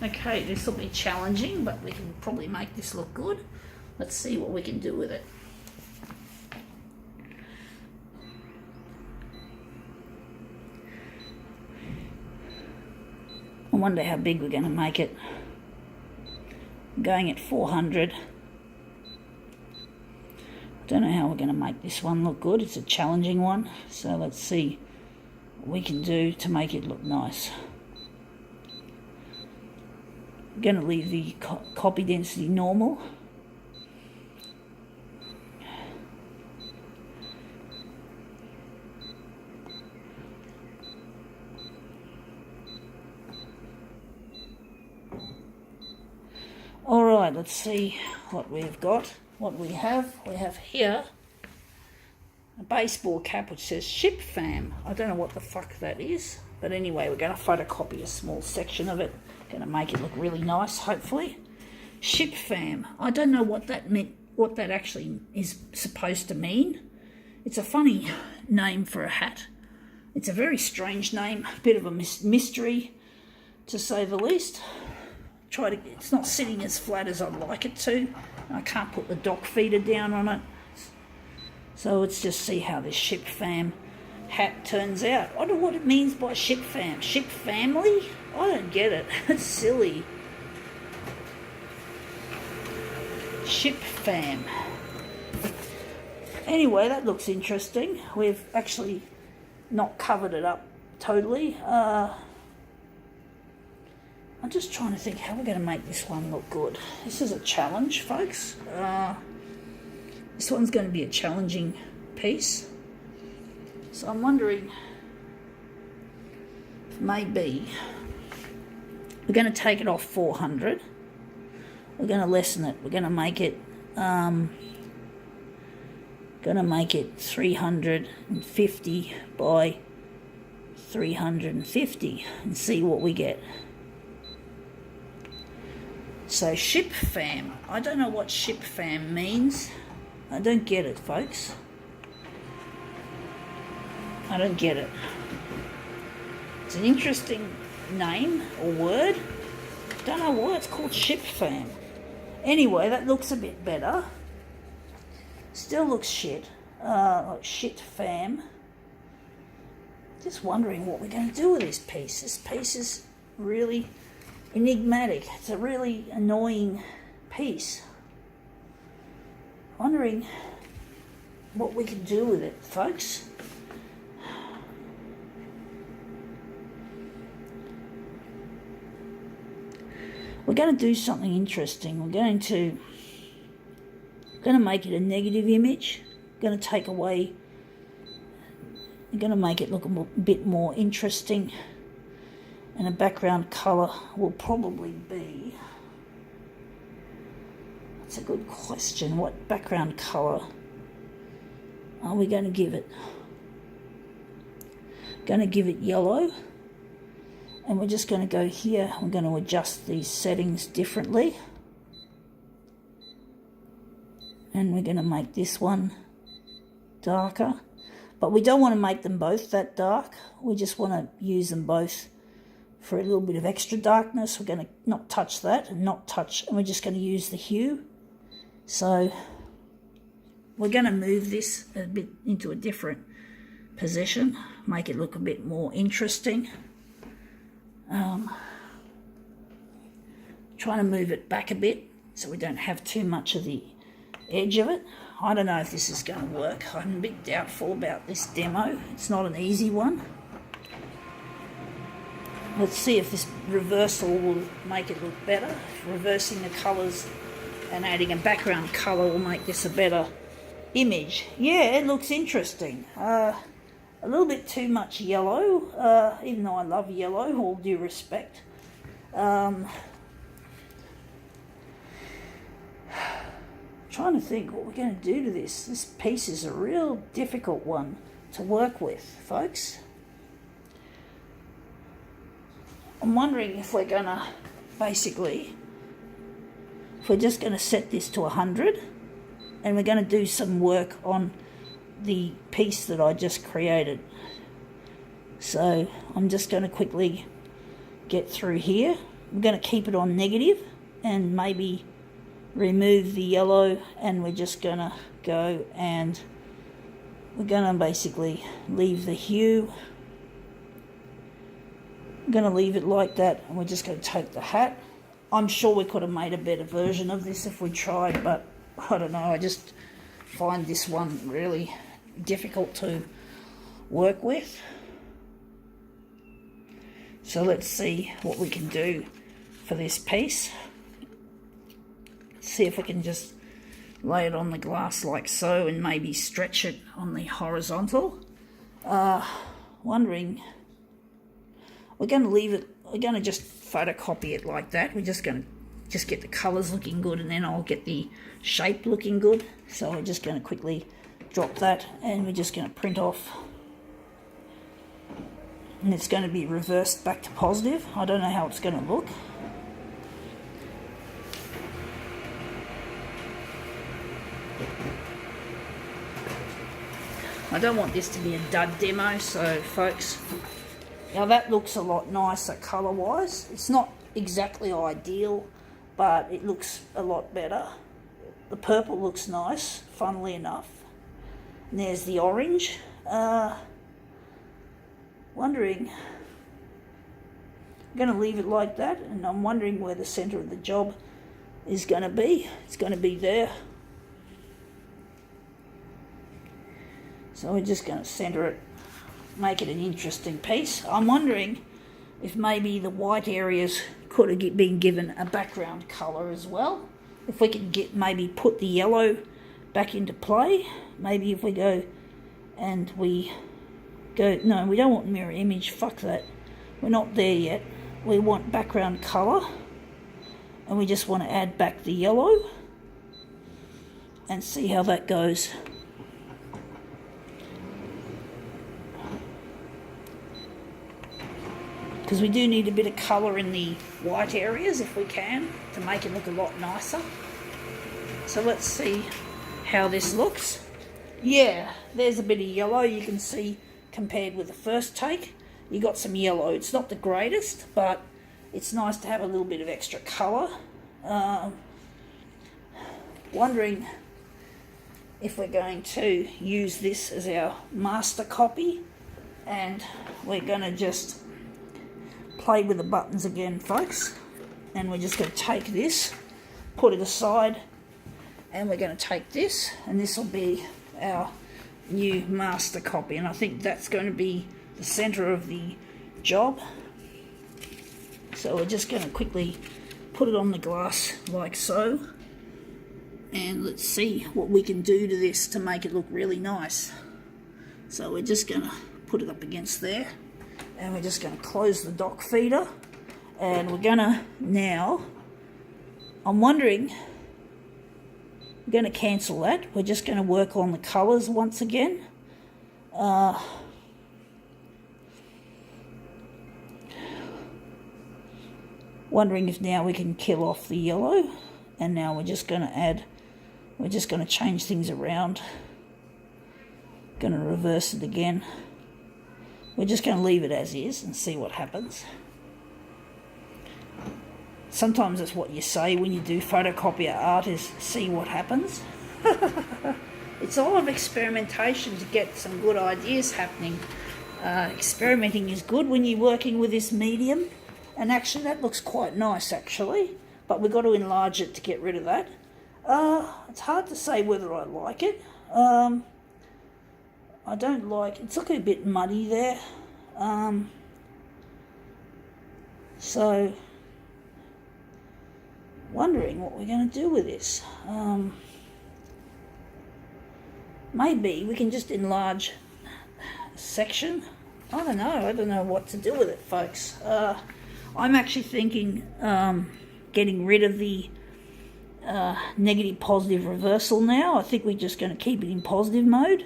Okay, this will be challenging, but we can probably make this look good. Let's see what we can do with it. I wonder how big we're going to make it. I'm going at 400. Don't know how we're going to make this one look good. It's a challenging one, so let's see what we can do to make it look nice. I'm going to leave the copy density normal. Alright, let's see what we've got. What we have here a baseball cap which says Ship Fam. I don't know what the fuck that is, but anyway, we're going to photocopy a small section of it. Going to make it look really nice, hopefully. Ship Fam. I don't know what that meant, what that actually is supposed to mean. It's a funny name for a hat. It's a very strange name, a bit of a mystery, to say the least. It's not sitting as flat as I'd like it to. I can't put the dock feeder down on it. So let's just see how this Ship Fam hat turns out. I don't know what it means by Ship Fam. Ship family? I don't get it. It's silly. Ship Fam. Anyway, that looks interesting. We've actually not covered it up totally. I'm just trying to think how we're going to make this one look good. This is a challenge, folks. This one's going to be a challenging piece. So I'm wondering if maybe we're going to take it off 400. We're going to lessen it. We're going to make it 350 by 350 and see what we get. So Ship Fam. I don't know what Ship Fam means. I don't get it, folks. I don't get it. It's an interesting name or word. Don't know why it's called Ship Fam. Anyway, that looks a bit better. Still looks shit. Like Shit Fam. Just wondering what we're going to do with this piece. This piece is really enigmatic. It's a really annoying piece. Wondering what we can do with it, folks. We're going to do something interesting. We're going to make it a negative image. We're going to take away. We're going to make it look a bit more interesting. And a background colour will probably be. That's a good question. What background colour are we going to give it? Going to give it yellow. And we're just going to go here. We're going to adjust these settings differently. And we're going to make this one darker. But we don't want to make them both that dark. We just want to use them both for a little bit of extra darkness. We're going to not touch that and we're just going to use the hue. So we're going to move this a bit into a different position, make it look a bit more interesting. Trying to move it back a bit so we don't have too much of the edge of it. I don't know if this is going to work. I'm a bit doubtful about this demo. It's not an easy one. Let's see if this reversal will make it look better. Reversing the colours and adding a background colour will make this a better image. Yeah, it looks interesting. A little bit too much yellow, even though I love yellow, all due respect. Trying to think what we're going to do to this. This piece is a real difficult one to work with, folks. I'm wondering if we're going to basically, if we're just going to set this to 100 and we're going to do some work on the piece that I just created. So I'm just going to quickly get through here we're going to keep it on negative and maybe remove the yellow, and we're just going to go and we're going to basically leave the hue. I'm going to leave it like that, and we're just going to take the hat. I'm sure we could have made a better version of this if we tried, but I don't know, I just find this one really difficult to work with. So let's see what we can do for this piece. See if we can just lay it on the glass like so and maybe stretch it on the horizontal. Wondering, we're going to leave it, we're going to just photocopy it like that. We're just going to just get the colours looking good, and then I'll get the shape looking good. So we're just going to quickly drop that, and we're just going to print off, and it's going to be reversed back to positive. I don't know how it's going to look. I don't want this to be a dud demo, so folks, now that looks a lot nicer colour wise. It's not exactly ideal, but it looks a lot better. The purple looks nice, funnily enough. And there's the orange. Wondering, I'm going to leave it like that, and I'm wondering where the centre of the job is going to be. It's going to be there. So we're just going to centre it, make it an interesting piece. I'm wondering if maybe the white areas could have been given a background colour as well. If we could get maybe put the yellow back into play. Maybe if we go and we go, no, we don't want mirror image, fuck that. We're not there yet. We want background colour, and we just want to add back the yellow and see how that goes. Because we do need a bit of colour in the white areas if we can, to make it look a lot nicer. So let's see how this looks. Yeah, there's a bit of yellow you can see compared with the first take. You got some yellow. It's not the greatest, but it's nice to have a little bit of extra colour. Wondering if we're going to use this as our master copy, and we're going to just play with the buttons again, folks, and we're just going to take this, put it aside, and we're going to take this, and this will be our new master copy, and I think that's going to be the centre of the job. So we're just going to quickly put it on the glass like so, and let's see what we can do to this to make it look really nice. So we're just going to put it up against there, and we're just going to close the dock feeder, and we're going to now, I'm wondering, we're going to cancel that. We're just going to work on the colours once again. Wondering if now we can kill off the yellow, and now we're just going to add, we're just going to change things around. Going to reverse it again. We're just going to leave it as is and see what happens. Sometimes that's what you say when you do photocopier art, is see what happens. It's all of experimentation to get some good ideas happening. Experimenting is good when you're working with this medium. And actually that looks quite nice actually. But we've got to enlarge it to get rid of that. It's hard to say whether I like it. I don't like, it's looking a bit muddy there. So, wondering what we're going to do with this. Maybe we can just enlarge a section. I don't know what to do with it, folks. I'm actually thinking getting rid of the negative positive reversal now. I think we're just going to keep it in positive mode.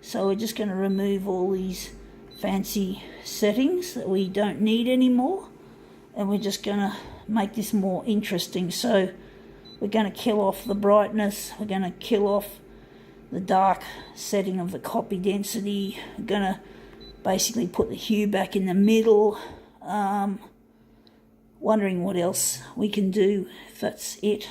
So we're just going to remove all these fancy settings that we don't need anymore, and we're just going to make this more interesting. So we're going to kill off the brightness, we're going to kill off the dark setting of the copy density, we're going to basically put the hue back in the middle. Wondering what else we can do, if that's it.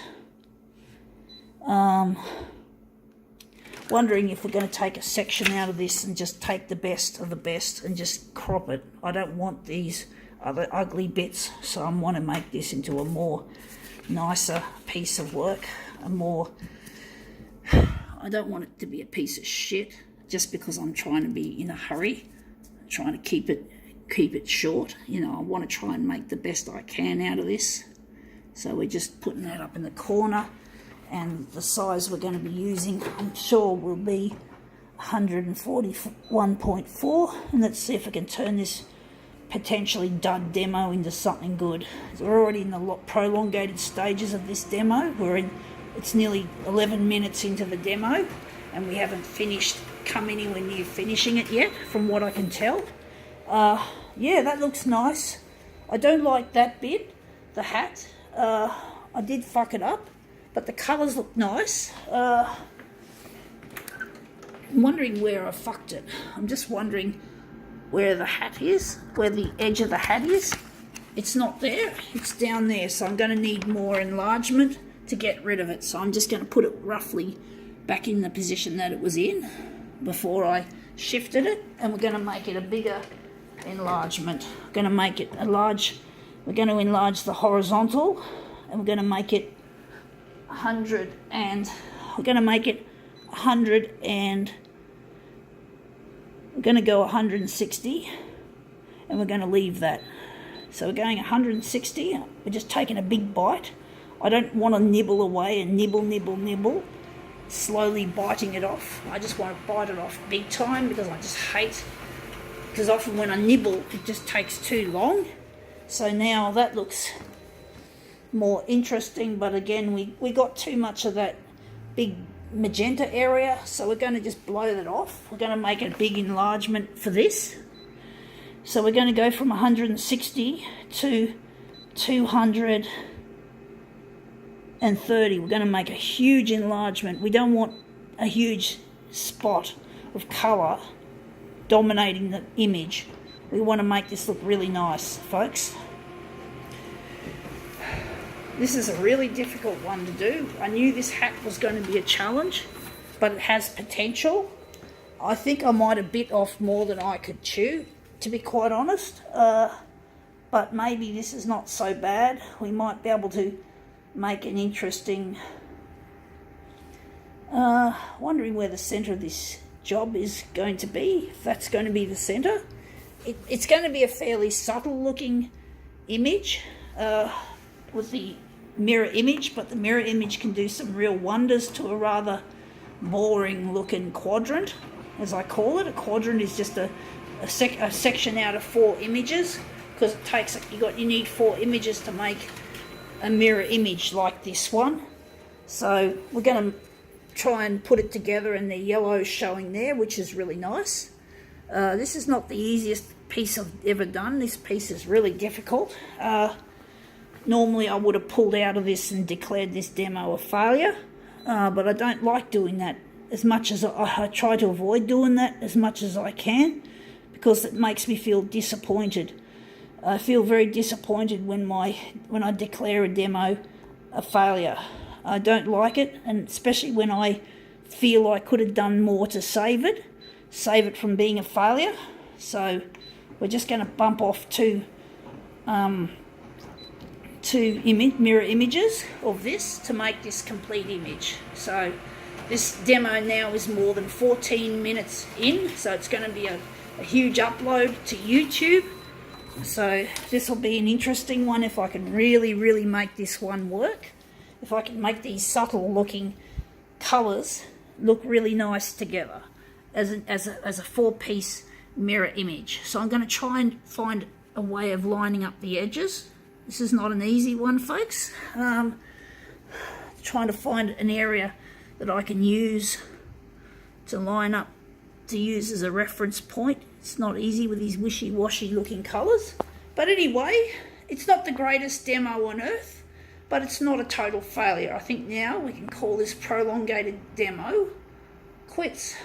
Wondering if we're going to take a section out of this and just take the best of the best and just crop it. I don't want these other ugly bits, so I want to make this into a more nicer piece of work. I don't want it to be a piece of shit just because I'm trying to be in a hurry, trying to keep it short. You know, I want to try and make the best I can out of this. So we're just putting that up in the corner, and the size we're going to be using, I'm sure, will be 141.4. And let's see if I can turn this potentially dud demo into something good. We're already in the prolongated stages of this demo. It's nearly 11 minutes into the demo, and we haven't come anywhere near finishing it yet, from what I can tell. Yeah, that looks nice. I don't like that bit, the hat. I did fuck it up, but the colours look nice. I'm wondering where I fucked it. I'm just wondering where the hat is, where the edge of the hat is. It's not there, it's down there, so I'm going to need more enlargement to get rid of it. So I'm just going to put it roughly back in the position that it was in before I shifted it, and we're going to make it a bigger enlargement. We're going to make it we're going to enlarge the horizontal, and we're going to make it 100, and we're going to make it 100, and we're going to go 160, and we're going to leave that. So we're going 160. We're just taking a big bite. I don't want to nibble away and nibble, slowly biting it off. I just want to bite it off big time, because I just hate, because often when I nibble it just takes too long. So now that looks more interesting, but again we got too much of that big magenta area, so we're going to just blow that off. We're going to make a big enlargement for this. So we're going to go from 160 to 230. We're going to make a huge enlargement. We don't want a huge spot of colour dominating the image. We want to make this look really nice, folks. This is a really difficult one to do. I knew this hat was going to be a challenge, but it has potential. I think I might have bit off more than I could chew, to be quite honest. But maybe this is not so bad. We might be able to make an interesting... wondering where the centre of this job is going to be, if that's going to be the centre. It's going to be a fairly subtle looking image with the mirror image, but the mirror image can do some real wonders to a rather boring looking quadrant, as I call it. A quadrant is just a section out of 4 images, because it takes you need 4 images to make a mirror image like this one. So we're going to try and put it together, and the yellow showing there, which is really nice. This is not the easiest piece I've ever done. This piece is really difficult. Normally I would have pulled out of this and declared this demo a failure, but I don't like doing that. As much as I try to avoid doing that as much as I can, because it makes me feel disappointed. I feel very disappointed when I declare a demo a failure. I don't like it, and especially when I feel I could have done more to save it from being a failure. So we're just going to bump off two mirror images of this to make this complete image. So this demo now is more than 14 minutes in, so it's going to be a huge upload to YouTube. So this will be an interesting one if I can really make this one work. If I can make these subtle looking colours look really nice together as a 4-piece mirror image. So I'm going to try and find a way of lining up the edges. This is not an easy one, folks. Trying to find an area that I can use to line up, to use as a reference point. It's not easy with these wishy-washy looking colours. But anyway, it's not the greatest demo on earth, but it's not a total failure. I think now we can call this prolongated demo quits.